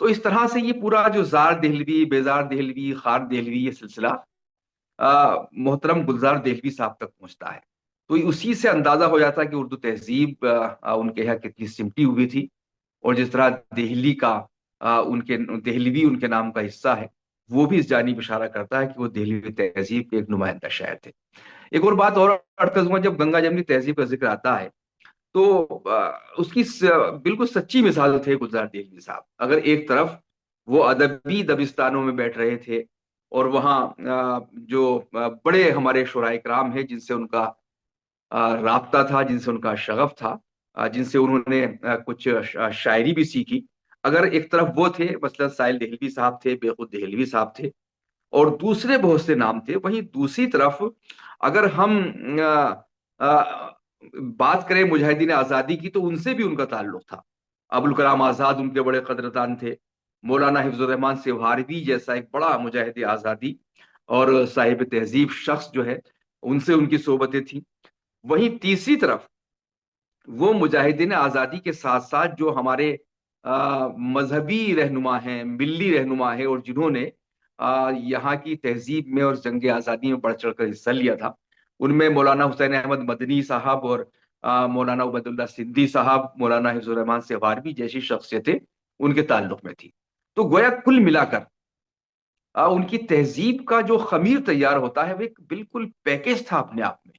تو اس طرح سے یہ پورا جو زار دہلوی، بیزار دہلوی، خار دہلوی، یہ سلسلہ محترم گلزار دہلوی صاحب تک پہنچتا ہے. تو اسی سے اندازہ ہو جاتا ہے کہ اردو تہذیب ان کے یہاں کتنی سمٹی ہوئی تھی. اور جس طرح دہلی کا ان کے دہلوی ان کے نام کا حصہ ہے، وہ بھی اس جانب اشارہ کرتا ہے کہ وہ دہلوی تہذیب کے ایک نمائندہ شاعر تھے. ایک اور بات اور عرض کروں، جب گنگا جمنی تہذیب کا ذکر آتا ہے تو اس کی بالکل سچی مثال تھے گلزار دہلوی صاحب. اگر ایک طرف وہ ادبی دبستانوں میں بیٹھ رہے تھے اور وہاں جو بڑے ہمارے شعراء کرام ہیں جن سے ان کا رابطہ تھا، جن سے ان کا شغف تھا، جن سے انہوں نے کچھ شاعری بھی سیکھی، اگر ایک طرف وہ تھے، مثلا سائل دہلوی صاحب تھے، بیخود دہلوی صاحب تھے، اور دوسرے بہت سے نام تھے، وہیں دوسری طرف اگر ہم بات کریں مجاہدین آزادی کی تو ان سے بھی ان کا تعلق تھا. ابوالکلام آزاد ان کے بڑے قدردان تھے. مولانا حفظ الرحمان سیوہاروی جیسا ایک بڑا مجاہد آزادی اور صاحب تہذیب شخص جو ہے، ان سے ان کی صحبتیں تھیں. وہیں تیسری طرف وہ مجاہدین آزادی کے ساتھ ساتھ جو ہمارے مذہبی رہنما ہیں، ملی رہنما ہیں، اور جنہوں نے یہاں کی تہذیب میں اور جنگ آزادی میں بڑھ چڑھ کر حصہ لیا تھا، ان میں مولانا حسین احمد مدنی صاحب اور مولانا عبید اللہ سندھی صاحب، مولانا حفظ الرحمان سیوہاروی جیسی شخصیتیں ان کے تعلق میں تھی. تو گویا کل ملا کر ان کی تہذیب کا جو خمیر تیار ہوتا ہے وہ ایک بالکل پیکج تھا اپنے آپ میں.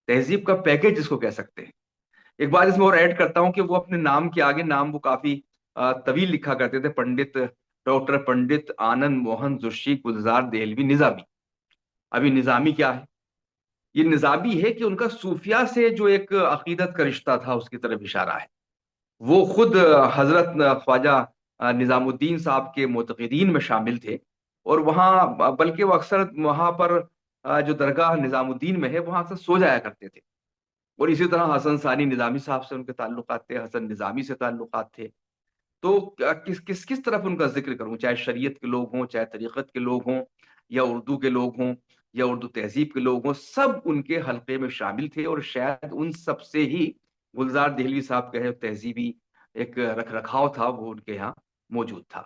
تہذیب کا پیکج جس کو کہہ سکتے ہیں. ایک بات اس میں اور ایڈ کرتا ہوں کہ وہ اپنے نام کے آگے نام وہ کافی طویل لکھا کرتے تھے: پنڈت ڈاکٹر پنڈت آنند موہن جوشی گلزار دہلوی نظامی. ابھی نظامی کیا ہے؟ یہ نظامی ہے کہ ان کا صوفیہ سے جو ایک عقیدت کا رشتہ تھا اس کی طرف اشارہ ہے. وہ خود حضرت خواجہ نظام الدین صاحب کے معتقدین میں شامل تھے، اور وہاں بلکہ وہ اکثر وہاں پر جو درگاہ نظام الدین میں ہے وہاں اکثر سو جایا کرتے تھے. اور اسی طرح حسن ثانی نظامی صاحب سے ان کے تعلقات تھے، حسن نظامی سے تعلقات تھے. تو کس طرف ان کا ذکر کروں، چاہے شریعت کے لوگ ہوں، چاہے طریقت کے لوگ ہوں، یا اردو کے لوگ ہوں، یا اردو تہذیب کے لوگ ہوں، سب ان کے حلقے میں شامل تھے. اور شاید ان سب سے ہی گلزار دہلوی صاحب کا تہذیبی ایک رکھ رکھاؤ تھا وہ ان کے یہاں موجود تھا.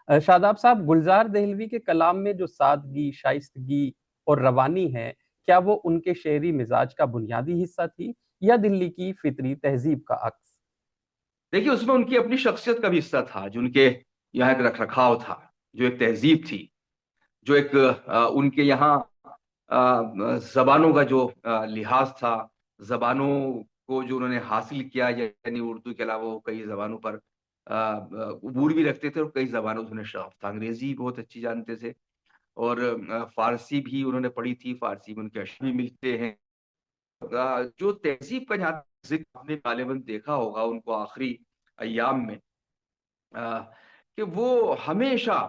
شاداب صاحب، گلزار دہلوی کے کلام میں جو سادگی، شائستگی اور روانی ہے، کیا وہ ان کے شعری مزاج کا بنیادی حصہ تھی یا دلی کی فطری تہذیب کا عکس؟ دیکھیے، اس میں ان کی اپنی شخصیت کا بھی حصہ تھا، جو ان کے یہاں ایک رکھ رکھاؤ تھا، جو ایک تہذیب تھی، جو ایک ان کے یہاں زبانوں کا جو لحاظ تھا، زبانوں کو جو انہوں نے حاصل کیا، یعنی اردو کے علاوہ وہ کئی زبانوں پر عبور بھی رکھتے تھے، اور کئی زبانوں سے انہیں شغف تھا. انگریزی بہت اچھی جانتے تھے، اور فارسی بھی انہوں نے پڑھی تھی، فارسی میں ان کے اشعار بھی ملتے ہیں. جو تہذیب کا جہاں ذکر آپ نے غالباً دیکھا ہوگا ان کو آخری ایام میں، کہ وہ ہمیشہ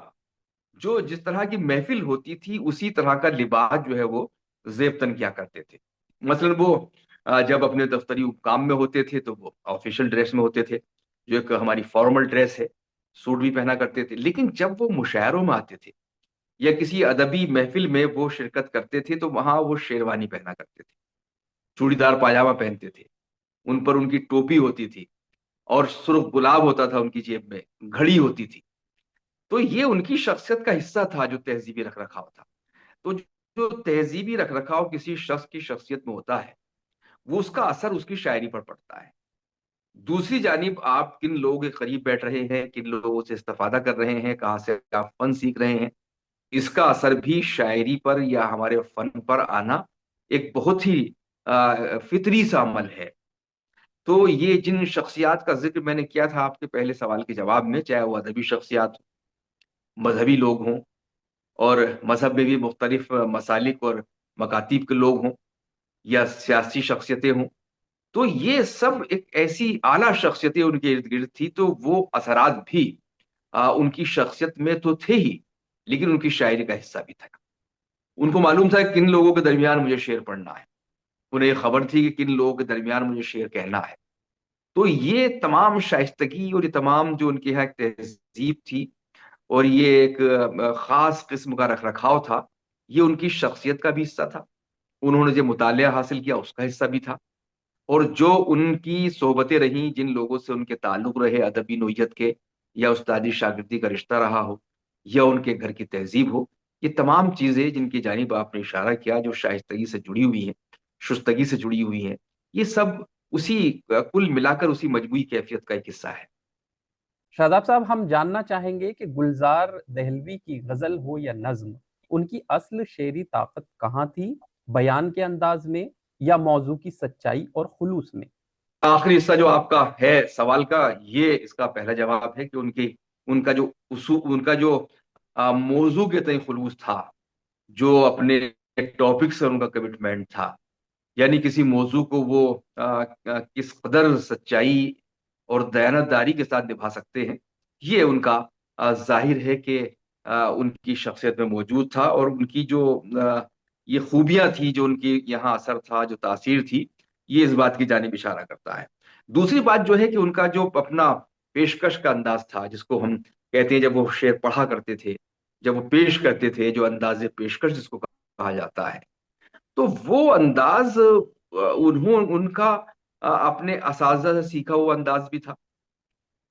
جو جس طرح کی محفل ہوتی تھی اسی طرح کا لباس جو ہے وہ زیب تن کیا کرتے تھے. مثلا وہ جب اپنے دفتری کام میں ہوتے تھے تو وہ آفیشل ڈریس میں ہوتے تھے، جو ایک ہماری فارمل ڈریس ہے، سوٹ بھی پہنا کرتے تھے. لیکن جب وہ مشاعروں میں آتے تھے یا کسی ادبی محفل میں وہ شرکت کرتے تھے تو وہاں وہ شیروانی پہنا کرتے تھے، چوڑی دار پاجامہ پہنتے تھے، ان پر ان کی ٹوپی ہوتی تھی، اور سرخ گلاب ہوتا تھا ان کی جیب میں، گھڑی ہوتی تھی. تو یہ ان کی شخصیت کا حصہ تھا جو تہذیبی رکھ رکھاؤ تھا. تو جو تہذیبی رکھ رکھاؤ کسی شخص کی شخصیت میں ہوتا ہے وہ اس کا اثر اس کی شاعری پر پڑتا ہے. دوسری جانب آپ کن لوگوں کے قریب بیٹھ رہے ہیں، کن لوگوں سے استفادہ کر رہے ہیں، کہاں سے آپ فن سیکھ رہے ہیں، اس کا اثر بھی شاعری پر یا ہمارے فن پر آنا ایک بہت ہی فطری سا عمل ہے. تو یہ جن شخصیات کا ذکر میں نے کیا تھا آپ کے پہلے سوال کے جواب میں، چاہے وہ ادبی شخصیات، مذہبی لوگ ہوں، اور مذہب میں بھی مختلف مسالک اور مکاتیب کے لوگ ہوں، یا سیاسی شخصیتیں ہوں، تو یہ سب ایک ایسی اعلیٰ شخصیتیں ان کے ارد گرد تھی. تو وہ اثرات بھی ان کی شخصیت میں تو تھے ہی، لیکن ان کی شاعری کا حصہ بھی تھا. ان کو معلوم تھا کہ کن لوگوں کے درمیان مجھے شعر پڑھنا ہے، انہیں یہ خبر تھی کہ کن لوگوں کے درمیان مجھے شعر کہنا ہے. تو یہ تمام شائستگی اور یہ تمام جو ان کے یہاں ایک تہذیب تھی اور یہ ایک خاص قسم کا رکھ رکھاؤ تھا، یہ ان کی شخصیت کا بھی حصہ تھا. انہوں نے جو مطالعہ حاصل کیا اس کا حصہ بھی تھا، اور جو ان کی صحبتیں رہیں، جن لوگوں سے ان کے تعلق رہے ادبی نوعیت کے، یا استادی شاگردی کا رشتہ رہا ہو، یا ان کے گھر کی تہذیب ہو، یہ تمام چیزیں جن کی جانب آپ نے اشارہ کیا، جو شائستگی سے جڑی ہوئی ہیں، شستگی سے جڑی ہوئی ہیں، یہ سب اسی کل ملا کر اسی مجموعی کیفیت کا ایک حصہ ہے۔ شاداب صاحب، ہم جاننا چاہیں گے کہ گلزار دہلوی کی غزل ہو یا نظم، ان کی اصل شعری طاقت کہاں تھی؟ بیان کے انداز میں یا موضوع کی سچائی اور خلوص میں؟ آخری حصہ جو آپ کا ہے سوال کا، یہ اس کا پہلا جواب ہے کہ ان کا جو ان کا جو موضوع کے تئیں خلوص تھا، جو اپنے ٹاپک سے ان کا کمٹمنٹ تھا، یعنی کسی موضوع کو وہ کس قدر سچائی اور دیانتداری کے ساتھ نبھا سکتے ہیں، یہ ان کا ظاہر ہے کہ ان کی شخصیت میں موجود تھا، اور ان کی جو یہ خوبیاں تھی، جو ان کی یہاں اثر تھا، جو تاثیر تھی، یہ اس بات کی جانب اشارہ کرتا ہے۔ دوسری بات جو ہے کہ ان کا جو اپنا پیشکش کا انداز تھا، جس کو ہم کہتے ہیں جب وہ شعر پڑھا کرتے تھے، جب وہ پیش کرتے تھے، جو انداز پیشکش جس کو کہا جاتا ہے، تو وہ انداز ان کا اپنے اساتذہ سے سیکھا ہوا انداز بھی تھا۔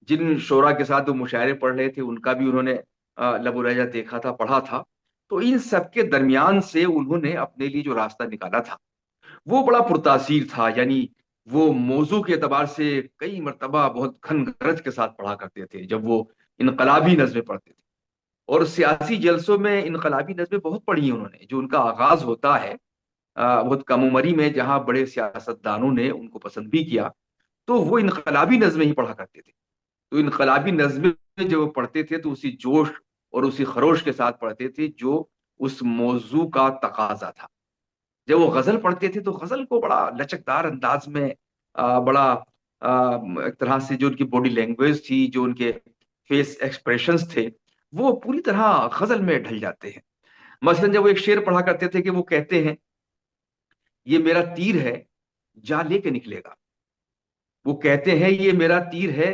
جن شعراء کے ساتھ وہ مشاعرے پڑھ رہے تھے، ان کا بھی انہوں نے لب و لہجہ دیکھا تھا، پڑھا تھا، تو ان سب کے درمیان سے انہوں نے اپنے لیے جو راستہ نکالا تھا، وہ بڑا پرتاثیر تھا۔ یعنی وہ موضوع کے اعتبار سے کئی مرتبہ بہت گھن گرج کے ساتھ پڑھا کرتے تھے جب وہ انقلابی نظمیں پڑھتے تھے، اور سیاسی جلسوں میں انقلابی نظمیں بہت پڑھی ہیں انہوں نے۔ جو ان کا آغاز ہوتا ہے بہت کم عمری میں، جہاں بڑے سیاستدانوں نے ان کو پسند بھی کیا، تو وہ انقلابی نظمیں ہی پڑھا کرتے تھے۔ تو انقلابی نظمیں جب وہ پڑھتے تھے تو اسی جوش اور اسی خروش کے ساتھ پڑھتے تھے جو اس موضوع کا تقاضا تھا۔ جب وہ غزل پڑھتے تھے تو غزل کو بڑا لچکدار انداز میں، بڑا ایک طرح سے جو ان کی باڈی لینگویج تھی، جو ان کے فیس ایکسپریشنز تھے، وہ پوری طرح غزل میں ڈھل جاتے ہیں۔ مثلا جب وہ ایک شعر پڑھا کرتے تھے کہ وہ کہتے ہیں، یہ میرا تیر ہے جا لے کے نکلے گا، وہ کہتے ہیں یہ میرا تیر ہے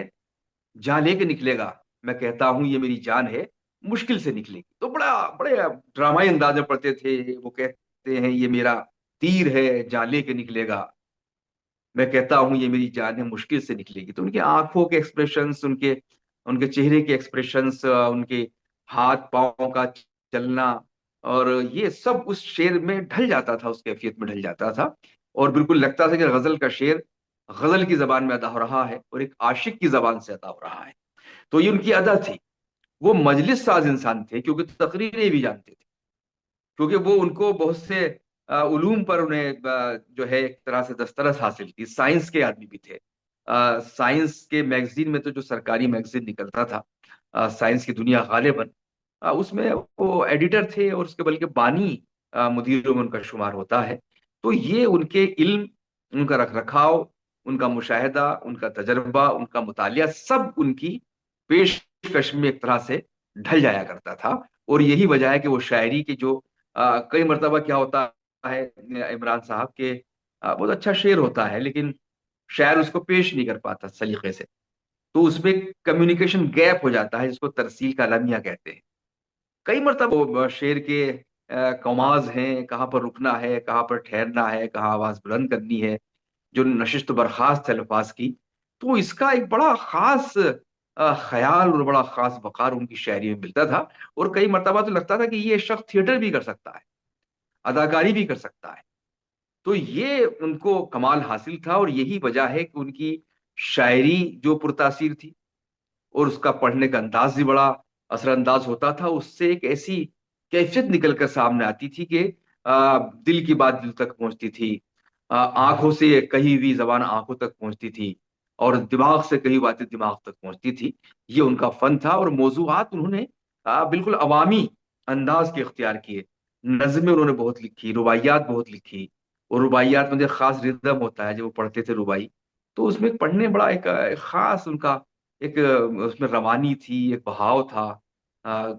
جا لے کے نکلے گا، میں کہتا ہوں یہ میری جان ہے مشکل سے نکلے گی۔ تو بڑے ڈرامائی انداز میں پڑھتے تھے، وہ کہتے ہیں یہ میرا تیر ہے جا لے کے نکلے گا، میں کہتا ہوں یہ میری جان ہے مشکل سے نکلے گی۔ تو ان کے آنکھوں کے ایکسپریشنز، ان کے چہرے کے ایکسپریشنز، ان کے ہاتھ پاؤں کا چلنا، اور یہ سب اس شعر میں ڈھل جاتا تھا، اس کیفیت میں ڈھل جاتا تھا، اور بالکل لگتا تھا کہ غزل کا شعر غزل کی زبان میں ادا ہو رہا ہے اور ایک عاشق کی زبان سے ادا ہو رہا ہے۔ تو یہ ان کی ادا تھی۔ وہ مجلس ساز انسان تھے، کیونکہ تقریریں بھی جانتے تھے، کیونکہ وہ ان کو بہت سے علوم پر انہیں جو ہے ایک طرح سے دسترس حاصل تھی۔ سائنس کے آدمی بھی تھے۔ سائنس کے میگزین میں تو جو سرکاری میگزین نکلتا تھا سائنس کی دنیا غالباً، اس میں وہ ایڈیٹر تھے، اور اس کے بلکہ بانی مدیروں میں ان کا شمار ہوتا ہے۔ تو یہ ان کے علم، ان کا رکھ رکھاؤ، ان کا مشاہدہ، ان کا تجربہ، ان کا مطالعہ، سب ان کی پیشکش میں ایک طرح سے ڈھل جایا کرتا تھا۔ اور یہی وجہ ہے کہ وہ شاعری کے جو کئی مرتبہ کیا ہوتا ہے عمران صاحب کے بہت اچھا شعر ہوتا ہے، لیکن شاعر اس کو پیش نہیں کر پاتا سلیقے سے، تو اس میں کمیونیکیشن گیپ ہو جاتا ہے، جس کو ترسیل کا المیہ کہتے ہیں۔ کئی مرتبہ وہ شعر کے کماز ہیں، کہاں پر رکنا ہے، کہاں پر ٹھہرنا ہے، کہاں آواز بلند کرنی ہے، جو نشست و برخاست ہے الفاظ کی، تو اس کا ایک بڑا خاص خیال اور بڑا خاص وقار ان کی شاعری میں ملتا تھا۔ اور کئی مرتبہ تو لگتا تھا کہ یہ شخص تھیٹر بھی کر سکتا ہے، اداکاری بھی کر سکتا ہے۔ تو یہ ان کو کمال حاصل تھا، اور یہی وجہ ہے کہ ان کی شاعری جو پرتاثیر تھی، اور اس کا پڑھنے کا انداز بھی بڑا اثر انداز ہوتا تھا، اس سے ایک ایسی کیفیت نکل کر سامنے آتی تھی کہ دل کی بات دل تک پہنچتی تھی، آنکھوں سے کہی ہوئی زبان آنکھوں تک پہنچتی تھی، اور دماغ سے کہی باتیں دماغ تک پہنچتی تھی۔ یہ ان کا فن تھا، اور موضوعات انہوں نے بالکل عوامی انداز کے اختیار کیے۔ نظمیں انہوں نے بہت لکھی، رباعیات بہت لکھی، اور رباعیات میں خاص ردم ہوتا ہے جب وہ پڑھتے تھے رباعی، تو اس میں پڑھنے بڑا ایک خاص ان کا ایک اس میں روانی تھی، ایک بہاؤ تھا،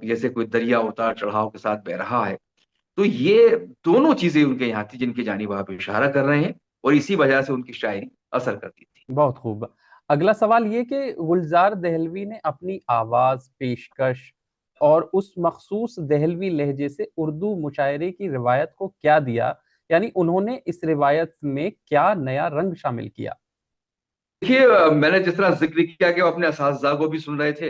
جیسے کوئی دریا اتار چڑھاؤ کے ساتھ بہ رہا ہے۔ تو یہ دونوں چیزیں ان کے یہاں تھی جن کی جانب آپ اشارہ کر رہے ہیں، اور اسی وجہ سے ان کی شاعری اثر کرتی تھی۔ بہت خوب۔ اگلا سوال یہ کہ گلزار دہلوی نے اپنی آواز، پیشکش اور اس مخصوص دہلوی لہجے سے اردو مشاعرے کی روایت کو کیا دیا؟ یعنی انہوں نے اس روایت میں کیا نیا رنگ شامل کیا؟ دیکھیے، میں نے جس طرح ذکر کیا کہ وہ اپنے اساتذہ کو بھی سن رہے تھے،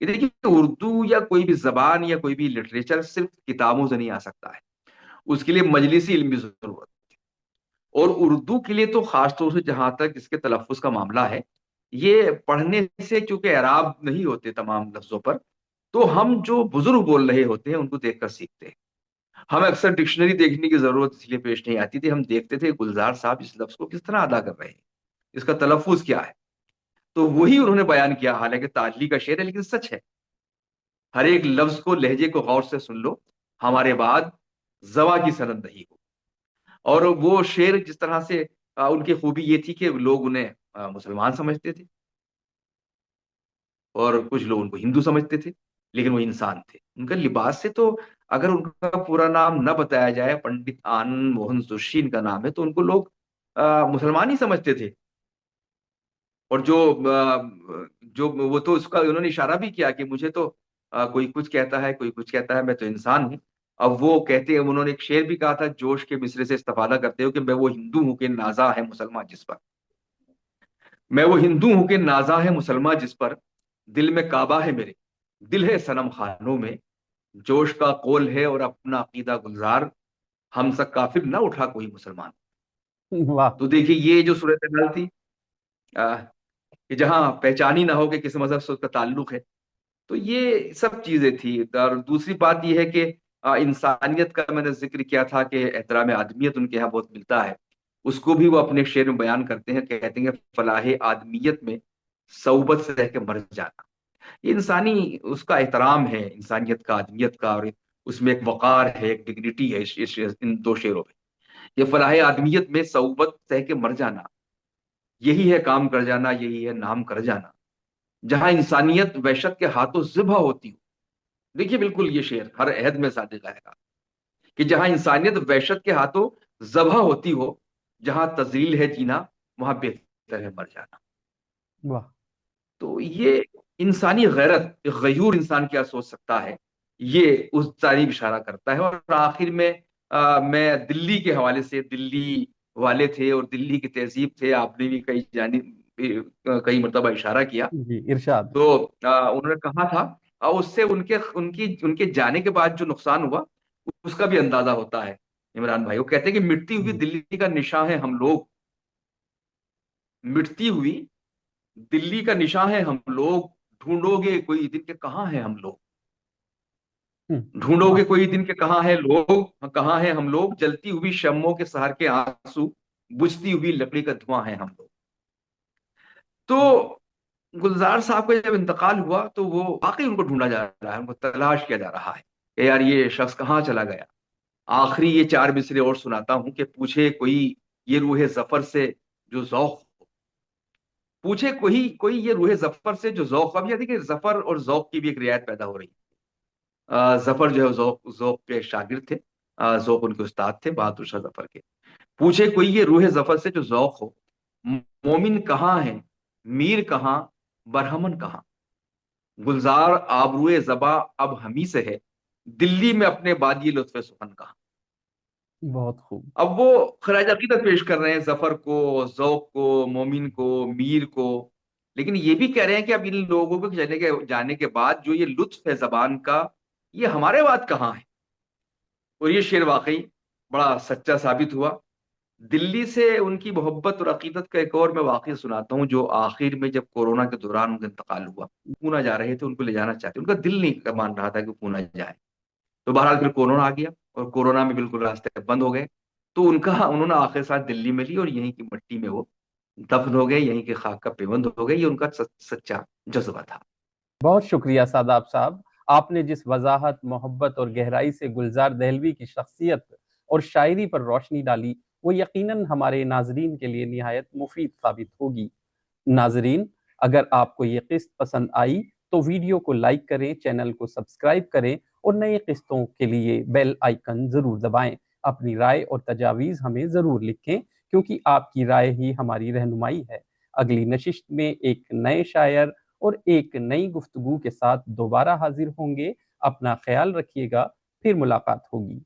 کہ دیکھیے اردو یا کوئی بھی زبان یا کوئی بھی لٹریچر صرف کتابوں سے نہیں آ سکتا ہے، اس کے لیے مجلسی علم کی ضرورت ہے۔ اور اردو کے لیے تو خاص طور سے جہاں تک اس کے تلفظ کا معاملہ ہے، یہ پڑھنے سے چونکہ اعراب نہیں ہوتے تمام لفظوں پر، تو ہم جو بزرگ بول رہے ہوتے ہیں ان کو دیکھ کر سیکھتے ہیں۔ ہمیں اکثر ڈکشنری دیکھنے کی ضرورت اس لیے پیش نہیں آتی تھی، ہم دیکھتے تھے گلزار صاحب اس لفظ کو کس طرح ادا کر رہے ہیں، اس کا تلفظ کیا ہے، تو وہی انہوں نے بیان کیا، حالانکہ تعلی کا شعر ہے لیکن سچ ہے۔ ہر ایک لفظ کو، لہجے کو غور سے سن لو، ہمارے بعد زوا کی سند نہیں ہو۔ اور وہ شعر جس طرح سے ان کی خوبی یہ تھی کہ لوگ انہیں مسلمان سمجھتے تھے، اور کچھ لوگ ان کو ہندو سمجھتے تھے، لیکن وہ انسان تھے۔ ان کا لباس سے تو اگر ان کا پورا نام نہ بتایا جائے، پنڈت آنند موہن جوشی ان کا نام ہے، تو ان کو لوگ مسلمان ہی سمجھتے تھے۔ اور جو وہ تو اس کا انہوں نے اشارہ بھی کیا کہ مجھے تو کوئی کچھ کہتا ہے، کوئی کچھ کہتا ہے، میں تو انسان ہوں۔ اب وہ کہتے ہیں، انہوں نے ایک شعر بھی کہا تھا جوش کے مصرے سے استفادہ کرتے ہو کہ میں وہ ہندو ہوں کہ نازا ہے مسلمان جس پر، میں وہ ہندو ہوں کہ نازا ہے مسلمان جس پر، دل میں کعبہ ہے میرے، دل ہے صنم خانوں میں، جوش کا قول ہے اور اپنا عقیدہ گلزار، ہم سب کافر نہ اٹھا کوئی مسلمان۔ واہ، تو دیکھیے یہ جو صورتحال تھی، کہ جہاں پہچانی نہ ہو کہ کس مذہب سے اس کا تعلق ہے، تو یہ سب چیزیں تھی۔ اور دوسری بات یہ ہے کہ انسانیت کا میں نے ذکر کیا تھا کہ احترام آدمیت ان کے یہاں بہت ملتا ہے، اس کو بھی وہ اپنے شعر میں بیان کرتے ہیں، کہتے ہیں کہ فلاح آدمیت میں صحبت سے رہ کے مر جانا، یہ انسانی اس کا احترام ہے، انسانیت کا، آدمیت کا، اور اس میں ایک وقار ہے، ایک ڈگنیٹی ہے ان دو شعروں میں۔ یہ فلاح آدمیت میں صحبت سہ کے مر جانا، یہی ہے کام کر جانا، یہی ہے نام کر جانا، جہاں انسانیت وحشت کے ہاتھوں ذبح ہوتی ہو۔ دیکھیے بالکل یہ شعر ہر عہد میں صادق آئے گا کہ جہاں انسانیت وحشت کے ہاتھوں ذبح ہوتی ہو، جہاں تذلیل ہے جینا، وہاں بہتر ہے مر جانا۔ واہ، تو یہ انسانی غیرت، غیور انسان کیا سوچ سکتا ہے، یہ اس تعریف اشارہ کرتا ہے۔ اور آخر میں میں دلی کے حوالے سے، دلی والے تھے اور دلی کی تہذیب تھے، آپ نے بھی کئی مرتبہ اشارہ کیا، جی ارشاد۔ تو انہوں نے کہا تھا، اور اس سے ان کے جانے کے بعد جو نقصان ہوا اس کا بھی اندازہ ہوتا ہے۔ عمران بھائی وہ کہتے ہیں کہ مٹتی ہوئی جی دلی کا نشاں ہے ہم لوگ، مٹتی ہوئی دلی کا نشاں ہے ہم لوگ، ڈھونڈو گے کوئی دن کے کہاں ہیں ہم لوگ، ہوں، ڈھونڈو واہ، گے کوئی دن کے کہاں ہے لوگ، کہاں ہیں ہم لوگ، جلتی ہوئی شمعوں کے سہر کے آنسو، بجھتی ہوئی لکڑی کا دھواں ہے ہم لوگ۔ تو گلزار صاحب کا جب انتقال ہوا تو وہ واقعی ان کو ڈھونڈا جا رہا ہے، ان کو تلاش کیا جا رہا ہے کہ یار یہ شخص کہاں چلا گیا۔ آخری یہ چار مصرے اور سناتا ہوں کہ پوچھے کوئی یہ روح ظفر سے جو ذوق، پوچھے کوئی یہ روح ظفر سے جو ذوق، اب یہ دیکھیں ظفر اور ذوق کی بھی ایک رعایت پیدا ہو رہی ہے۔ ظفر جو ہے ذوق کے شاگرد تھے، ذوق ان کے استاد تھے بہادر شاہ ظفر کے۔ پوچھے کوئی یہ روح ظفر سے جو ذوق ہو، مومن کہاں ہے، میر کہاں، برہمن کہاں، گلزار آبروئے زباں اب ہمی سے ہے، دلی میں اپنے بادی لطف سخن کہاں۔ بہت خوب۔ اب وہ خراج عقیدت پیش کر رہے ہیں ظفر کو، ذوق کو، مومن کو، میر کو، لیکن یہ بھی کہہ رہے ہیں کہ اب ان لوگوں کو جانے کے بعد جو یہ لطف ہے زبان کا، یہ ہمارے بعد کہاں ہے۔ اور یہ شعر واقعی بڑا سچا ثابت ہوا۔ دلی سے ان کی محبت اور عقیدت کا ایک اور میں واقعہ سناتا ہوں، جو آخر میں جب کورونا کے دوران ان کا انتقال ہوا، پونا جا رہے تھے، ان کو لے جانا چاہتے، ان کا دل نہیں مان رہا تھا کہ پونا جائے، تو بہرحال پھر کورونا آ گیا اور کورونا میں بالکل راستے بند ہو گئے، تو انہوں نے آخر ساتھ دلی میں لی اور یہیں کی مٹی میں وہ دفن ہو گئے، یہیں کے خاک کا پیوند ہو گئے۔ یہ ان کا سچا جذبہ تھا۔ بہت شکریہ ساداب صاحب، آپ نے جس وضاحت، محبت اور گہرائی سے گلزار دہلوی کی شخصیت اور شاعری پر روشنی ڈالی، وہ یقیناً ہمارے ناظرین کے لیے نہایت مفید ثابت ہوگی۔ ناظرین، اگر آپ کو یہ قسط پسند آئی تو ویڈیو کو لائک کریں، چینل کو سبسکرائب کریں اور نئے قسطوں کے لیے بیل آئیکن ضرور دبائیں۔ اپنی رائے اور تجاویز ہمیں ضرور لکھیں، کیونکہ آپ کی رائے ہی ہماری رہنمائی ہے۔ اگلی نشست میں ایک نئے شاعر اور ایک نئی گفتگو کے ساتھ دوبارہ حاضر ہوں گے۔ اپنا خیال رکھیے گا، پھر ملاقات ہوگی۔